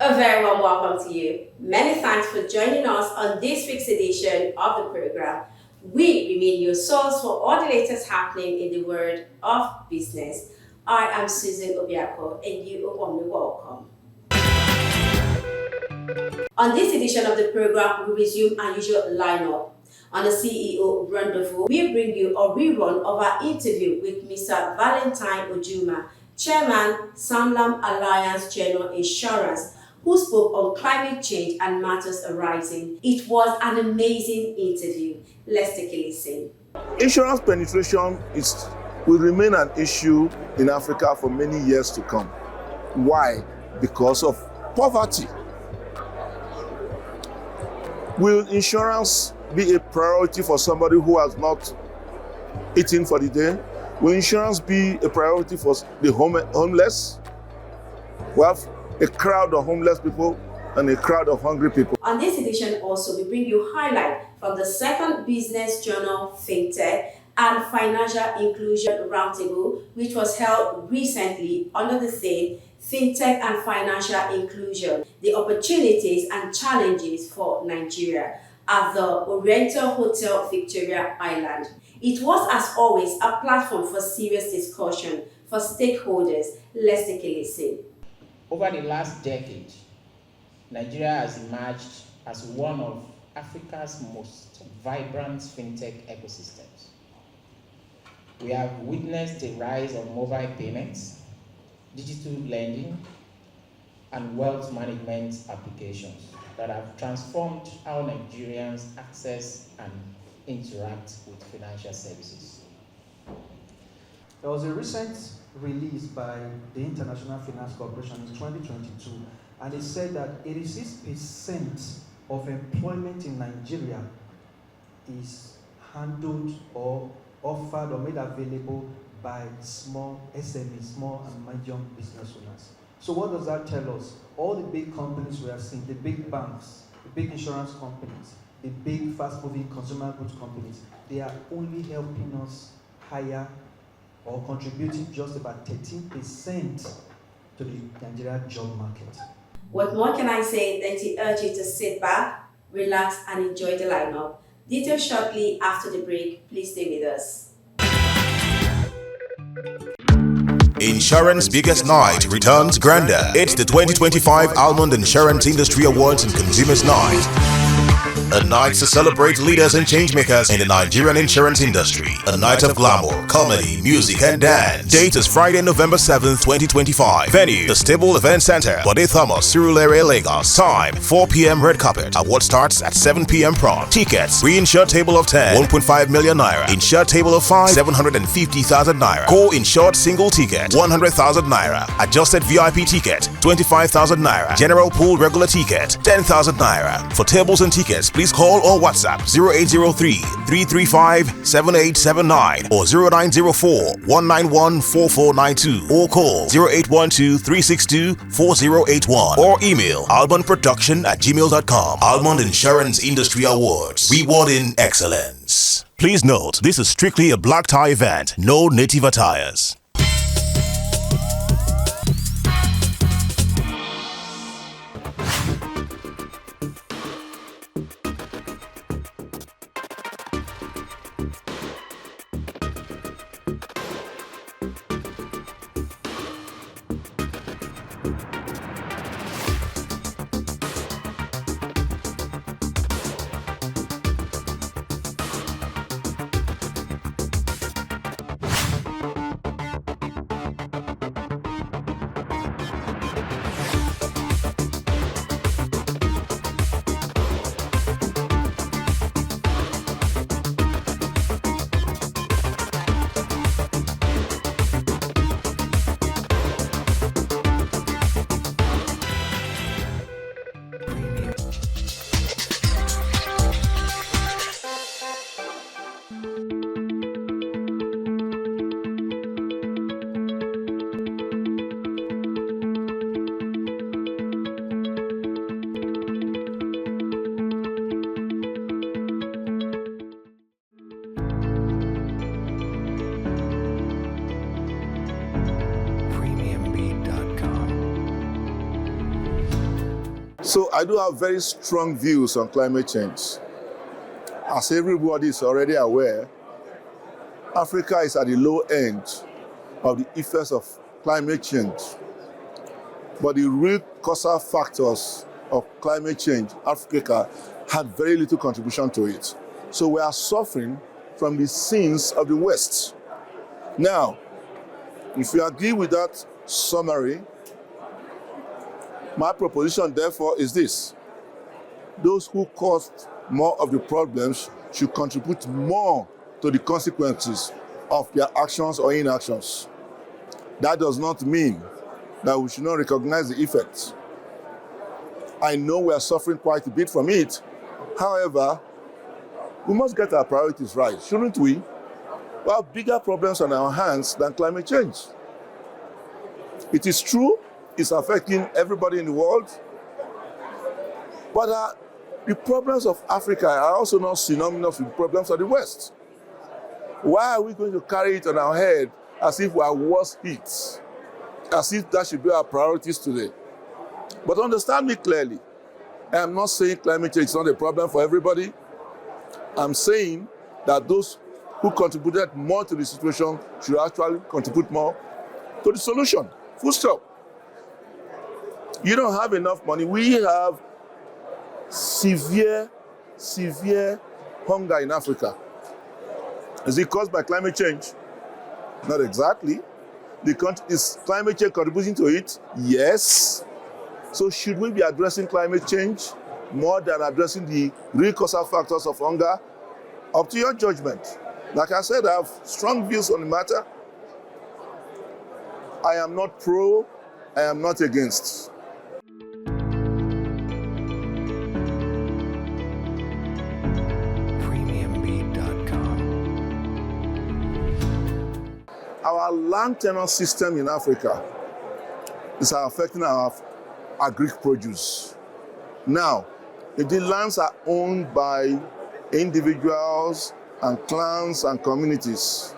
A very warm welcome to you. Many thanks for joining us on this week's edition of the program. We remain your source for all the latest happening in the world of business. I am Susan Obiako and you are warmly welcome. On this edition of the program, we resume our usual lineup. On the CEO Rendezvous, we bring you a rerun of our interview with Mr. Valentine Ojuma, Chairman, Sanlam Alliance General Insurance, who spoke on climate change and matters arising. It was an amazing interview. Let's take a listen. Insurance penetration will remain an issue in Africa for many years to come. Why? Because of poverty. Will insurance be a priority for somebody who has not eaten for the day? Will insurance be a priority for the homeless? We have a crowd of homeless people and a crowd of hungry people. On this edition also, we bring you highlight from the second business journal, FinTech and Financial Inclusion Roundtable, which was held recently under the theme FinTech and Financial Inclusion, the opportunities and challenges for Nigeria at the Oriental Hotel Victoria Island. It was, as always, a platform for serious discussion for stakeholders. Let's take a listen. Over the last decade, Nigeria has emerged as one of Africa's most vibrant fintech ecosystems. We have witnessed the rise of mobile payments, digital lending, and wealth management applications that have transformed how Nigerians access and interact with financial services. There was a recent release by the International Finance Corporation in 2022, and it said that 86% of employment in Nigeria is handled or offered or made available by small SMEs, small and medium business owners. So what does that tell us? All the big companies we have seen, the big banks, the big insurance companies, the big fast-moving consumer goods companies, they are only helping us hire or contributing just about 13% to the Nigeria job market. What more can I say than to urge you to sit back, relax, and enjoy the lineup. Details shortly after the break. Please stay with us. Insurance Biggest Night returns grander. It's the 2025 Almond Insurance Industry Awards and Consumers Night. A night to celebrate leaders and changemakers in the Nigerian insurance industry. A night of glamour, comedy, music, and dance. Date is Friday, November 7th, 2025. Venue, the Stable Event Center, Bode Thomas, Surulere, Lagos. Time, 4 p.m. red carpet. Award starts at 7 p.m. prompt. Tickets, pre-insured table of 10, 1.5 million naira. Insured table of 5, 750,000 naira. Co-insured single ticket, 100,000 naira. Adjusted VIP ticket, 25,000 naira. General pool regular ticket, 10,000 naira. For tables and tickets, please call or WhatsApp 0803-335-7879 or 0904-191-4492 or call 0812-362-4081 or email albonproduction@gmail.com. Almond Insurance Industry Awards, rewarding excellence. Please note, this is strictly a black tie event, no native attires. So I do have very strong views on climate change. As everybody is already aware, Africa is at the low end of the effects of climate change. But the real causal factors of climate change, Africa had very little contribution to it. So we are suffering from the sins of the West. Now, if you agree with that summary, my proposition, therefore, is this. Those who caused more of the problems should contribute more to the consequences of their actions or inactions. That does not mean that we should not recognize the effects. I know we are suffering quite a bit from it. However, we must get our priorities right, shouldn't we? We have bigger problems on our hands than climate change. It is true, it's affecting everybody in the world, but the problems of Africa are also not synonymous with the problems of the West. Why are we going to carry it on our head as if we are worse hit? As if that should be our priorities today. But understand me clearly. I am not saying climate change is not a problem for everybody. I'm saying that those who contributed more to the situation should actually contribute more to the solution. Full stop. You don't have enough money. We have severe hunger in Africa. Is it caused by climate change? Not exactly. Is climate change contributing to it? Yes. So should we be addressing climate change more than addressing the real causal factors of hunger? Up to your judgment. Like I said, I have strong views on the matter. I am not pro, I am not against. Our land tenure system in Africa is affecting our agric produce. Now, if the lands are owned by individuals and clans and communities,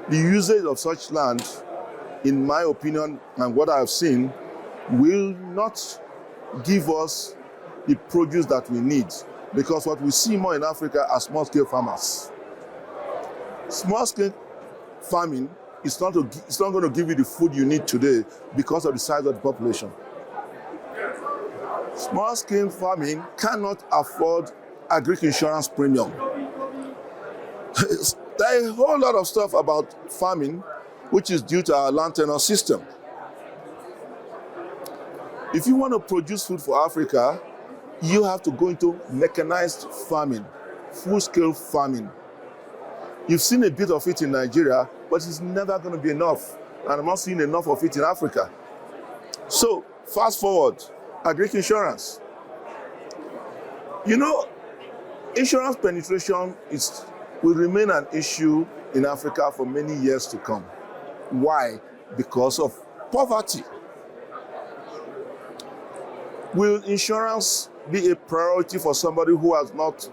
the usage of such land, in my opinion and what I have seen, will not give us the produce that we need, because what we see more in Africa are small-scale farmers. Small-scale farming is not going to give you the food you need today because of the size of the population. Small-scale farming cannot afford agric insurance premium. There are a whole lot of stuff about farming which is due to our land tenure system. If you want to produce food for Africa, you have to go into mechanized farming, full-scale farming. You've seen a bit of it in Nigeria, but it's never going to be enough. And I'm not seeing enough of it in Africa. So, fast forward, agric insurance. You know, insurance penetration will remain an issue in Africa for many years to come. Why? Because of poverty. Will insurance be a priority for somebody who has not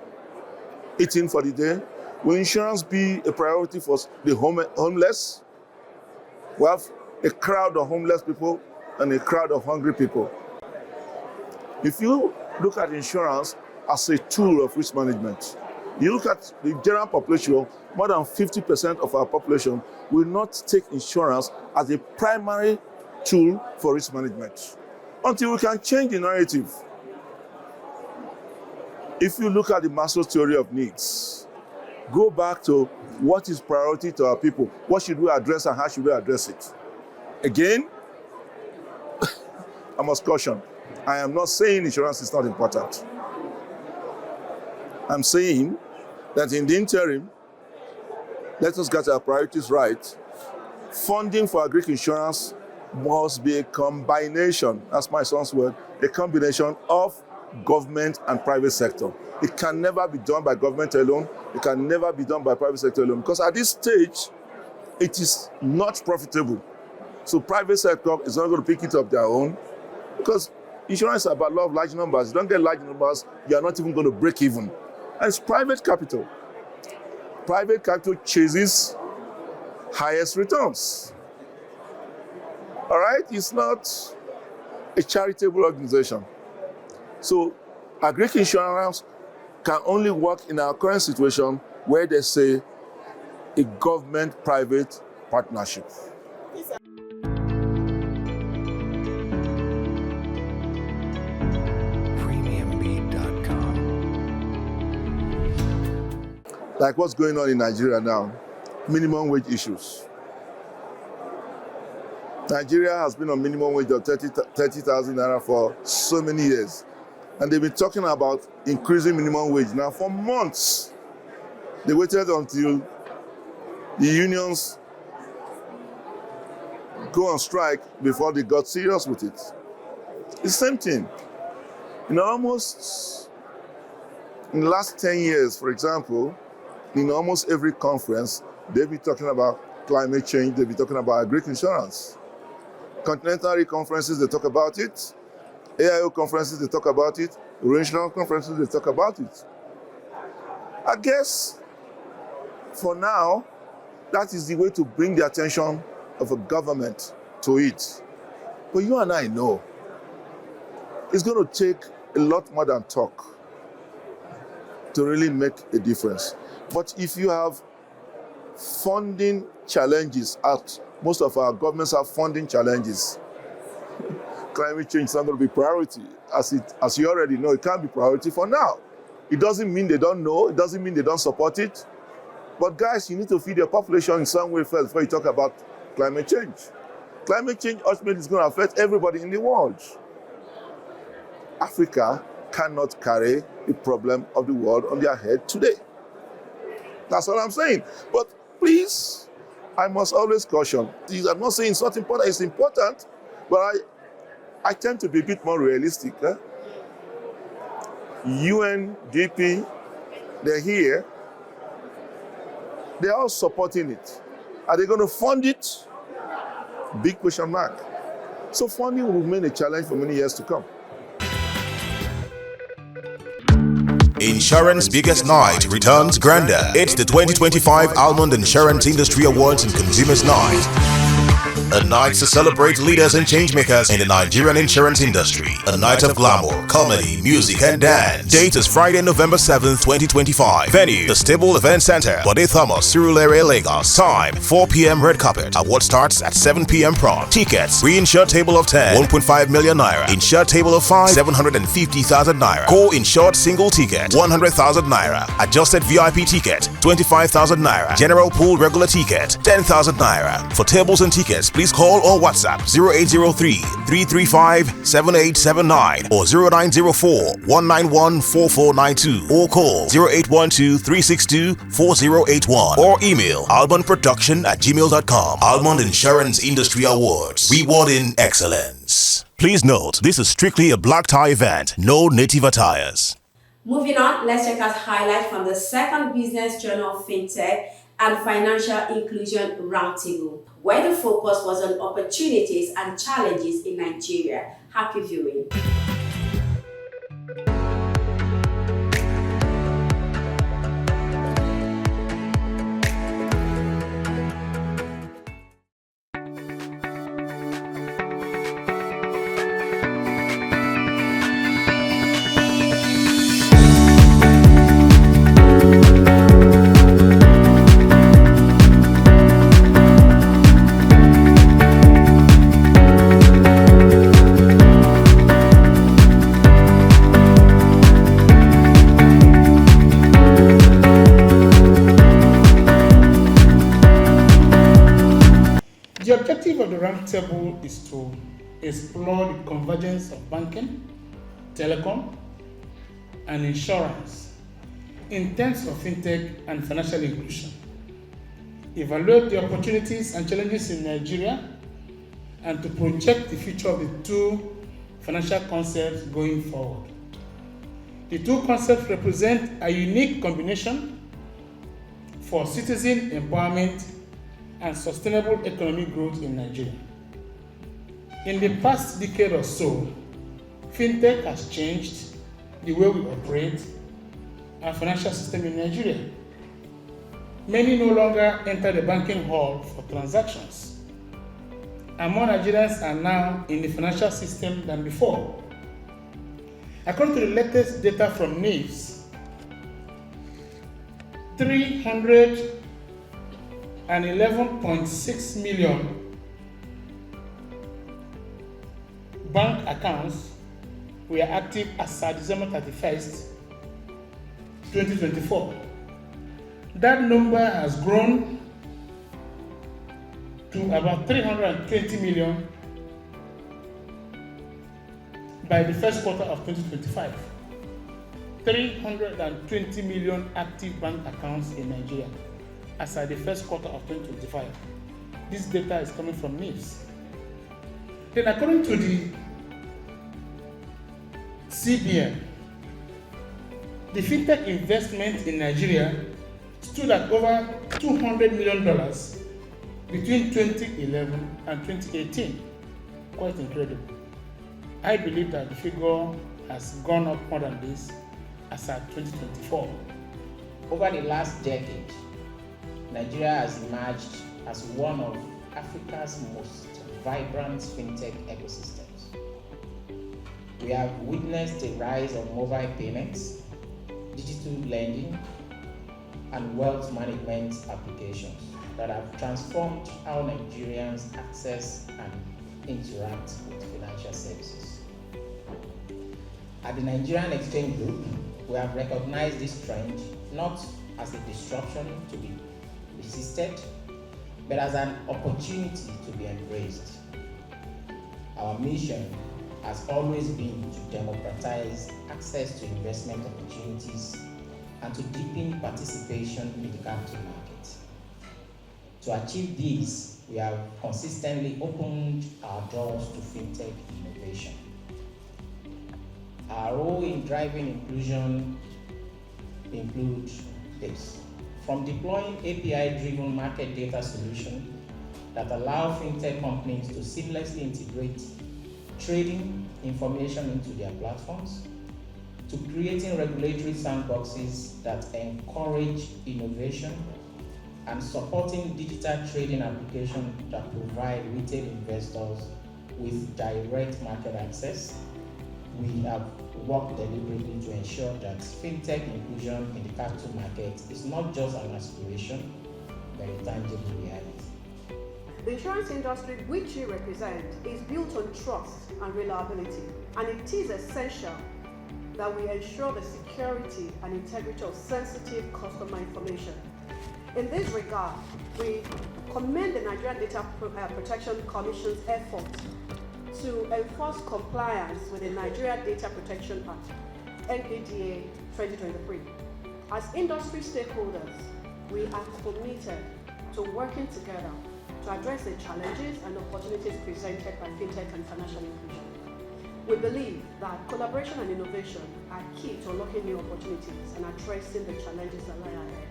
eaten for the day? Will insurance be a priority for the homeless? We have a crowd of homeless people and a crowd of hungry people. If you look at insurance as a tool of risk management, you look at the general population, more than 50% of our population will not take insurance as a primary tool for risk management until we can change the narrative. If you look at the Maslow's theory of needs, go back to what is priority to our people, what should we address and how should we address it. Again, I must caution, I am not saying insurance is not important. I'm saying that in the interim, let us get our priorities right. Funding for agric insurance must be a combination, that's my son's word, a combination of government and private sector. It can never be done by government alone. It can never be done by private sector alone, because at this stage, it is not profitable. So private sector is not going to pick it up their own, because insurance is about law of large numbers. You don't get large numbers, you are not even going to break even. And it's private capital. Private capital chases highest returns. All right? It's not a charitable organization. So Agric Insurance can only work in our current situation where they say a government-private partnership. Like what's going on in Nigeria now, minimum wage issues. Nigeria has been on minimum wage of 30,000 naira for so many years. And they've been talking about increasing minimum wage now for months. They waited until the unions go on strike before they got serious with it. It's the same thing. In the last 10 years, for example, in almost every conference, they've been talking about climate change, they've been talking about Agric Insurance. Continental conferences, they talk about it. AIO conferences, they talk about it. Regional conferences, they talk about it. I guess, for now, that is the way to bring the attention of a government to it. But you and I know, it's going to take a lot more than talk to really make a difference. But if you have funding challenges, most of our governments have funding challenges, climate change is not going to be priority. As you already know, it can't be priority for now. It doesn't mean they don't know, it doesn't mean they don't support it. But guys, you need to feed your population in some way first before you talk about climate change. Climate change ultimately is going to affect everybody in the world. Africa cannot carry the problem of the world on their head today. That's what I'm saying. But please, I must always caution. I'm not saying it's not important, it's important, but I tend to be a bit more realistic. UNDP, they're here. They're all supporting it. Are they going to fund it? Big question mark. So funding will remain a challenge for many years to come. Insurance Biggest Night returns grander. It's the 2025 Almond Insurance Industry Awards and Consumers Night. A night to celebrate leaders and changemakers in the Nigerian insurance industry. A night of glamour, comedy, music, and dance. Date is Friday, November 7th, 2025. Venue, the Stable Event Center, Bode Thomas, Surulere, Lagos. Time, 4 p.m. red carpet. Award starts at 7 p.m. prompt. Tickets, pre-insured table of 10, 1.5 million naira. Insured table of 5, 750,000 naira. Co-insured single ticket, 100,000 naira. Adjusted VIP ticket, 25,000 naira. General pool regular ticket, 10,000 naira. For tables and tickets, please call or WhatsApp 0803-335-7879 or 0904-191-4492 or call 0812-362-4081 or email albonproduction@gmail.com. Almond Insurance Industry Awards, rewarding excellence. Please note, this is strictly a black tie event, no native attires. Moving on, let's check out highlights from the second Business Journal FinTech and Financial Inclusion Roundtable, where the focus was on opportunities and challenges in Nigeria. Happy viewing. The objective of the roundtable is to explore the convergence of banking, telecom, and insurance in terms of fintech and financial inclusion, evaluate the opportunities and challenges in Nigeria, and to project the future of the two financial concepts going forward. The two concepts represent a unique combination for citizen empowerment and sustainable economic growth in Nigeria. In the past decade or so, fintech has changed the way we operate our financial system in Nigeria. Many no longer enter the banking hall for transactions. and more Nigerians are now in the financial system than before. According to the latest data from NIBSS, 311.6 million bank accounts were active as of December 31st, 2024. That number has grown to about 320 million by the first quarter of 2025. 320 million active bank accounts in Nigeria as at the first quarter of 2025. This data is coming from NIBSS. Then, according to the CBN, the fintech investment in Nigeria stood at over $200 million between 2011 and 2018. Quite incredible. I believe that the figure has gone up more than this as at 2024. Over the last decade, Nigeria has emerged as one of Africa's most vibrant fintech ecosystems. We have witnessed a rise of mobile payments, digital lending, and wealth management applications that have transformed how Nigerians access and interact with financial services. At the Nigerian Exchange Group, we have recognized this trend not as a disruption to be resisted, but as an opportunity to be embraced. Our mission has always been to democratize access to investment opportunities and to deepen participation in the capital market. To achieve this, we have consistently opened our doors to fintech innovation. Our role in driving inclusion includes this: from deploying API-driven market data solutions that allow fintech companies to seamlessly integrate trading information into their platforms, to creating regulatory sandboxes that encourage innovation, and supporting digital trading applications that provide retail investors with direct market access. We have worked deliberately to ensure that fintech inclusion in the capital market is not just an aspiration, but a tangible reality. The insurance industry which you represent is built on trust and reliability, and it is essential that we ensure the security and integrity of sensitive customer information. In this regard, we commend the Nigerian Data Protection Commission's efforts to enforce compliance with the Nigeria Data Protection Act, NPDA 2023. As industry stakeholders, we are committed to working together to address the challenges and opportunities presented by fintech and financial inclusion. We believe that collaboration and innovation are key to unlocking new opportunities and addressing the challenges that lie ahead.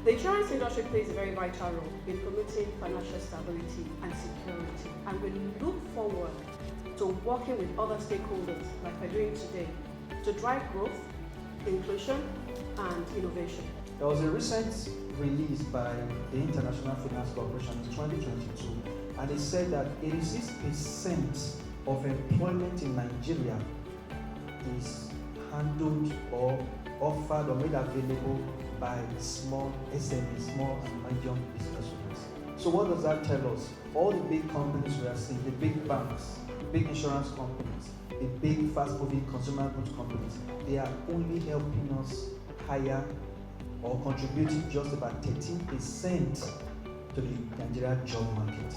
The insurance industry plays a very vital role in promoting financial stability and security, and we look forward to working with other stakeholders like we're doing today to drive growth, inclusion, and innovation. There was a recent release by the International Finance Corporation in 2022, and it said that 86% of employment in Nigeria is handled or offered or made available by small SMEs, small and medium business owners. So what does that tell us? All the big companies we are seeing, the big banks, big insurance companies, the big fast-moving consumer goods companies, they are only helping us hire or contributing just about 13% to the Nigerian job market.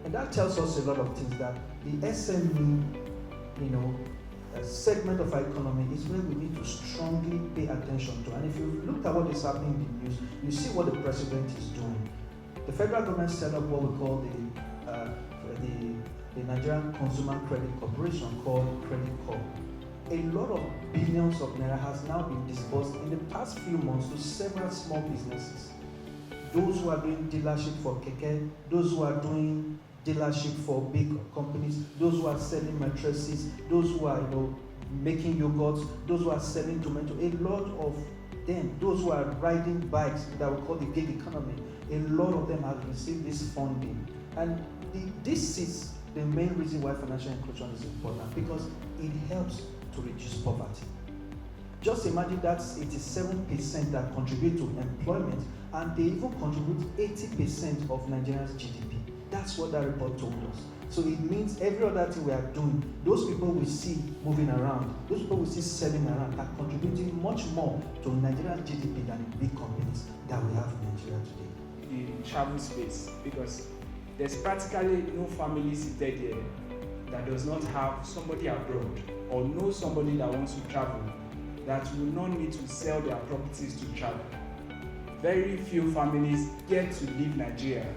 And that tells us a lot of things, that the SME, segment of our economy is where we need to strongly pay attention to. And if you look at what is happening in the news, you see what the president is doing. The federal government set up what we call the Nigerian Consumer Credit Corporation, called Credit Corp. A lot of billions of naira has now been disbursed in the past few months to several small businesses. Those who are doing dealership for keke, those who are doing dealership for big companies, those who are selling mattresses, those who are making yogurts, those who are selling tomato, a lot of them, those who are riding bikes that we call the gig economy, a lot of them have received this funding. And this is the main reason why financial inclusion is important, because it helps to reduce poverty. Just imagine that's 87% that contribute to employment, and they even contribute 80% of Nigeria's GDP. That's what that report told us. So it means every other thing we are doing, those people we see moving around, those people we see selling around, are contributing much more to Nigeria's GDP than the big companies that we have in Nigeria today. The travel space, because there's practically no family seated here that does not have somebody abroad or know somebody that wants to travel that will not need to sell their properties to travel. Very few families get to leave Nigeria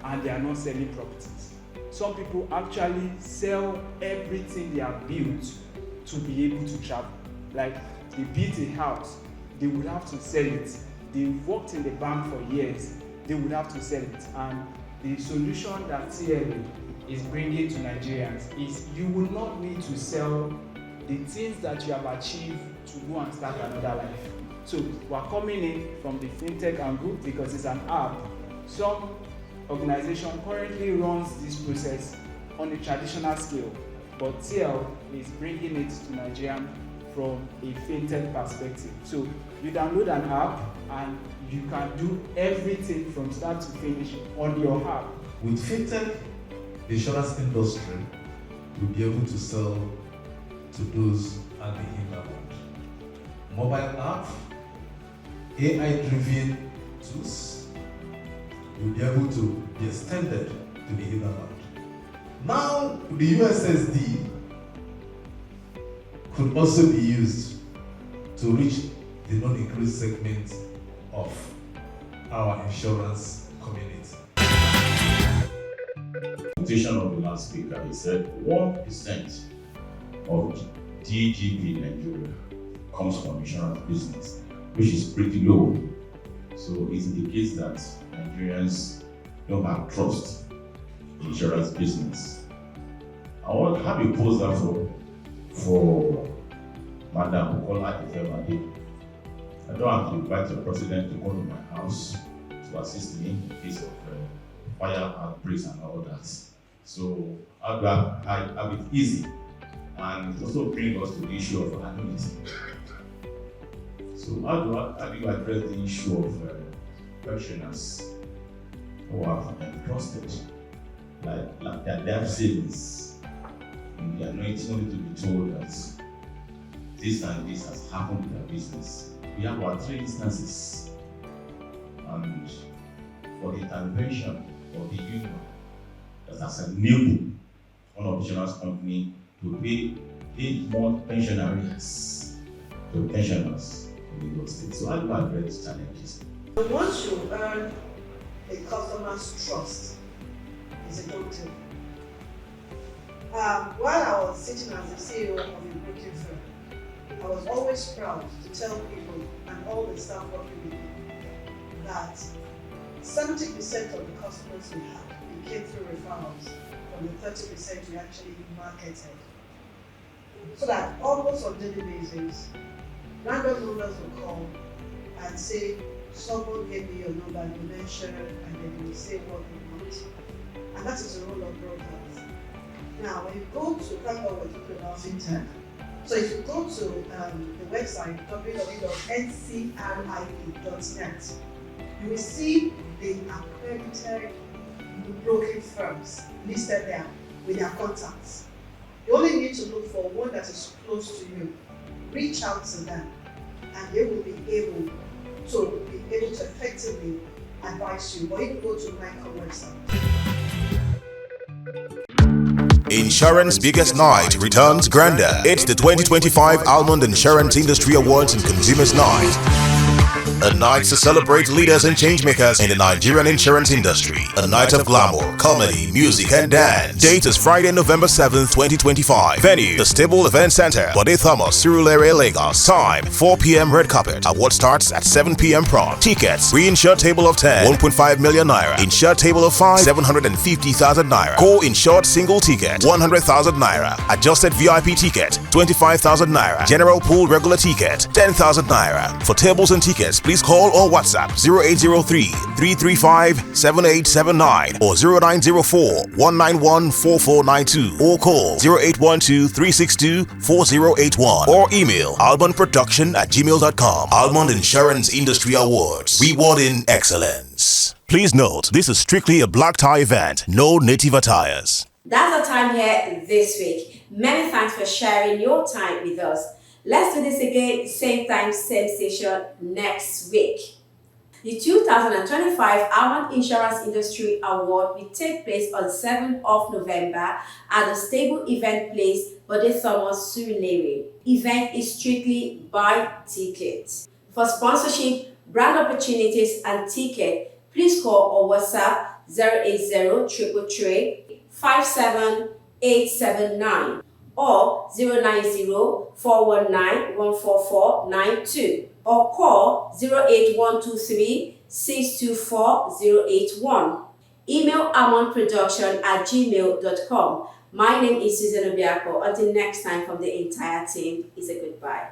and they are not selling properties. Some people actually sell everything they have built to be able to travel. Like, they built a house, they would have to sell it. They worked in the bank for years, they would have to sell it. And the solution that TL is bringing to Nigerians is you will not need to sell the things that you have achieved to go and start another life. So we're coming in from the fintech angle because it's an app. Some organization currently runs this process on a traditional scale, but TL is bringing it to Nigeria from a fintech perspective. So you download an app and you can do everything from start to finish on your app. With fintech, the insurance industry will be able to sell to those at the hinterland. Mobile app, AI-driven tools will be able to be extended to the hinterland. Now, the USSD could also be used to reach the non-inclusive segment of our insurance community. Presentation of the last speaker, he said 1% of GDP in Nigeria comes from insurance business, which is pretty low. So it indicates that Nigerians don't have trust in insurance business. I want to have a poster for Madam Bukola Ifemade. I don't have to invite the president to come to my house to assist me in case of fire outbreaks and all that. So I'll have it easy, and it also bring us to the issue of anonymity. So how do you address the issue of pensioners who have entrusted like their life savings in their annuity only to be told that this and this has happened to their business? We have our 3 instances, and for the intervention of the union that has enabled one of the insurance company to pay 8 month pension arrears to pensioners in Lagos State. So how do you address challenges? Once you earn a customer's trust, it's a good thing. While I was sitting as the CEO of a broking firm, I was always proud to tell people and all the staff working with me that 70% of the customers we had, we came through referrals from the 30% we actually marketed. So that almost on a daily basis, random numbers will call and say, someone gave me your number, you mentioned, and then you will say what you want. And that is the role of brokers. Now, when you go to, thank God we're talking about fintech. So if you go to the website, www.ncrip.net, you will see the accredited broking firms listed there with their contacts. You only need to look for one that is close to you. Reach out to them, and they will be able to effectively advise you. Or you can go to my website. Insurance Biggest Night returns grander. It's the 2025 Almond Insurance Industry Awards and Consumers Night. A night to celebrate leaders and changemakers in the Nigerian insurance industry. A night of glamour, comedy, music, and dance. Date is Friday, November 7th, 2025. Venue, the Stable Event Center, Bode Thomas, Surulere, Lagos. Time, 4 p.m. red carpet. Award starts at 7 p.m. prompt. Tickets, pre-insured table of 10, 1.5 million naira. Insured table of 5, 750,000 naira. Co-insured single ticket, 100,000 naira. Adjusted VIP ticket, 25,000 naira. General pool regular ticket, 10,000 naira. For tables and tickets, Please call or WhatsApp 0803-335-7879 or 0904-191-4492 or call 0812-362-4081 or email almondproduction@gmail.com. Almond Insurance Industry Awards, rewarding excellence. Please note, this is strictly a black tie event, no native attires. That's our time here this week. Many thanks for sharing your time with us. Let's do this again, same time, same station next week. The 2025 Almond Insurance Industry Award will take place on 7th of November at the Stable Event Place, Bode Thomas, Surulere. Event is strictly by ticket. For sponsorship, brand opportunities and ticket, please call or WhatsApp 080-333-57879 or 090-419-14492 or call 08123-624-081. Email almondproduction@gmail.com. My name is Susan Obiako. Until next time, from the entire team, is a goodbye.